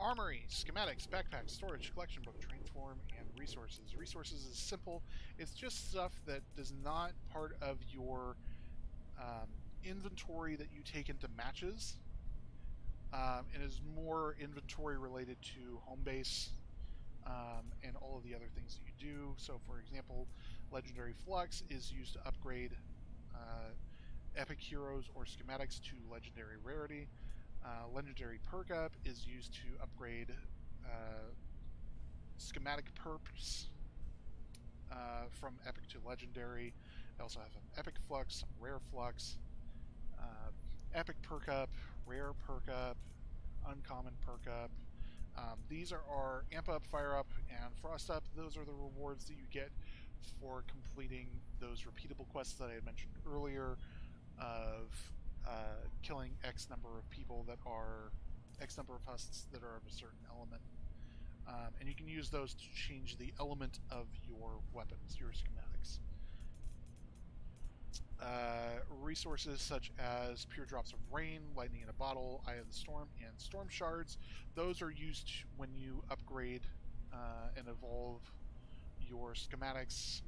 Armory, schematics, backpack, storage, collection book, transform, and resources. Resources is simple. It's just stuff that does not part of your inventory that you take into matches. It is more inventory related to home base and all of the other things that you do. So, for example, Legendary Flux is used to upgrade epic heroes or schematics to legendary rarity. Legendary perk up is used to upgrade schematic perps from epic to legendary. I also have an epic flux, some rare flux, epic perk up, rare perk up, uncommon perk up. These are our amp up, fire up, and frost up. Those are the rewards that you get for completing those repeatable quests that I had mentioned earlier of killing X number of people that are X number of husks that are of a certain element. And you can use those to change the element of your weapons, your schematics. Resources such as pure drops of rain, lightning in a bottle, eye of the storm, and storm shards. Those are used when you upgrade and evolve your schematics,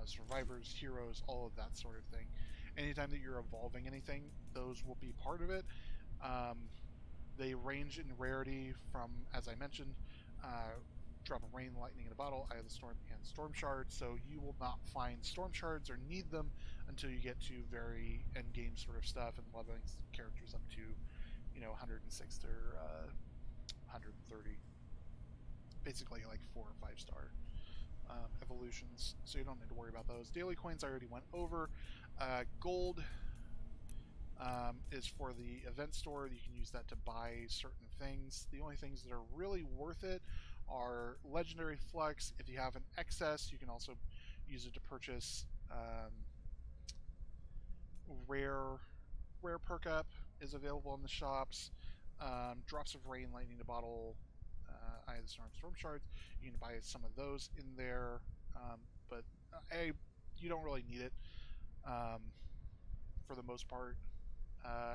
survivors, heroes, all of that sort of thing. Anytime that you're evolving anything, those will be part of it. They range in rarity from, as I mentioned, drop of rain, lightning in a bottle, eye of the storm, and storm shards. So you will not find storm shards or need them until you get to very end game sort of stuff and leveling characters up to, 106 or 130. Basically, like 4 or 5 star evolutions. So you don't need to worry about those. Daily coins I already went over. Gold is for the event store. You can use that to buy certain things. The only things that are really worth it are legendary flux. If you have an excess, you can also use it to purchase rare perk up is available in the shops. Drops of rain, lightning in a bottle, eye of the storm, storm shards. You can buy some of those in there, but you don't really need it for the most part.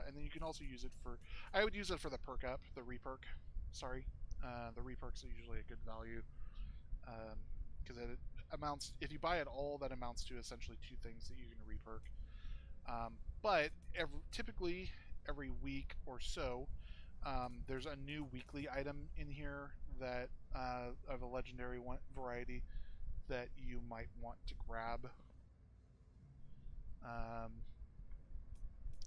And then you can also use it for... I would use it for the perk up, the reperk. Sorry. The reperks are usually a good value. Because it amounts... If you buy it all, that amounts to essentially 2 things that you can reperk. But typically, every week or so, there's a new weekly item in here that of a legendary variety that you might want to grab.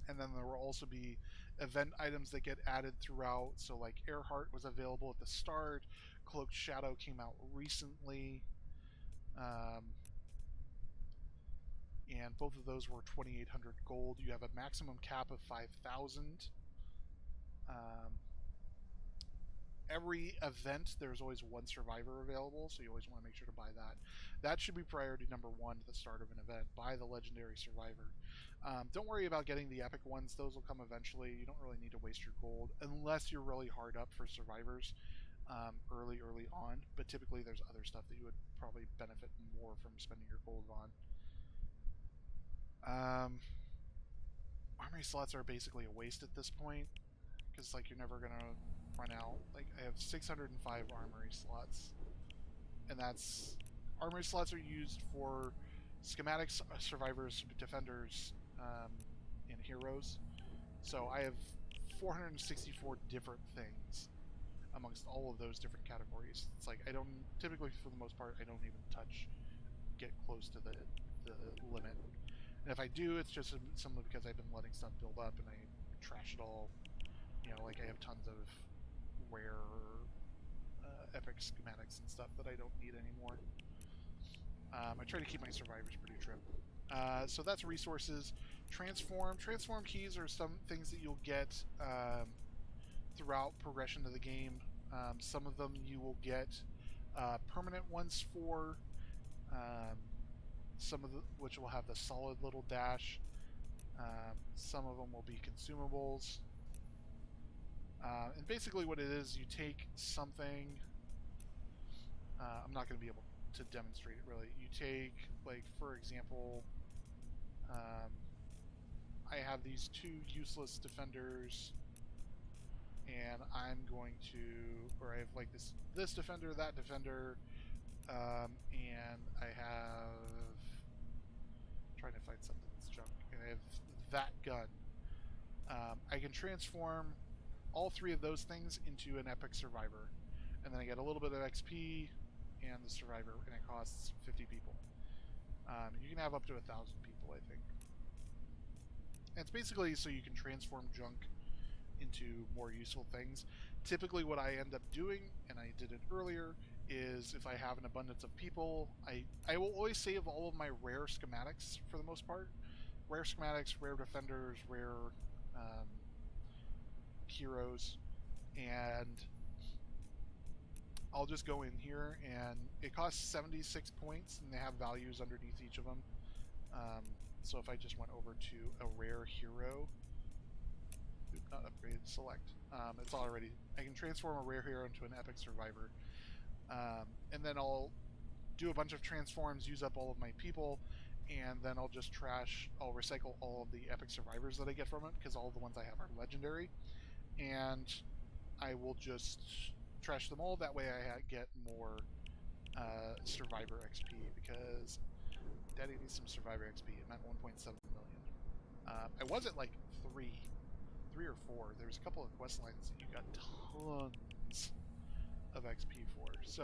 And then there will also be event items that get added throughout. So like Earhart was available at the start. Cloaked Shadow came out recently. And both of those were 2,800 gold. You have a maximum cap of 5,000. Every event, there's always 1 survivor available, so you always want to make sure to buy that. That should be priority number 1 at the start of an event. Buy the legendary survivor. Don't worry about getting the epic ones. Those will come eventually. You don't really need to waste your gold unless you're really hard up for survivors early on. But typically there's other stuff that you would probably benefit more from spending your gold on. Armory slots are basically a waste at this point, because like you're never gonna run out. Like I have 605 armory slots, and that's... Armory slots are used for schematics, survivors, defenders, and heroes. So I have 464 different things amongst all of those different categories. It's like I don't typically, for the most part, I don't even get close to the limit. And if I do, it's just simply because I've been letting stuff build up and I trash it all. Like I have tons of rare epic schematics and stuff that I don't need anymore. I try to keep my survivors pretty trim. So that's resources. Transform keys are some things that you'll get throughout progression of the game. Some of them you will get permanent ones for. Some of which will have the solid little dash. Some of them will be consumables. And basically what it is, you take something... I'm not going to be able to demonstrate it really. You take, like, for example, I have these 2 useless defenders and I'm going to, or I have like this defender, that defender, and I have trying to find something that's junk, and I have that gun. I can transform all three of those things into an epic survivor, and then I get a little bit of XP and the survivor, and it costs 50 people. You can have up to 1,000 people, I think. And it's basically so you can transform junk into more useful things. Typically, what I end up doing, and I did it earlier, is if I have an abundance of people, I will always save all of my rare schematics for the most part. Rare schematics, rare defenders, rare heroes, and I'll just go in here, and it costs 76 points, and they have values underneath each of them. So if I just went over to a rare hero, not upgrade, select. It's already, I can transform a rare hero into an epic survivor. And then I'll do a bunch of transforms, use up all of my people, and then I'll just I'll recycle all of the epic survivors that I get from it, because all of the ones I have are legendary. And I will just trash them all. That way I get more survivor XP, because Daddy needs some survivor XP. I'm at 1.7 million. I was at like three or four. There was a couple of quest lines that you got tons of XP for. So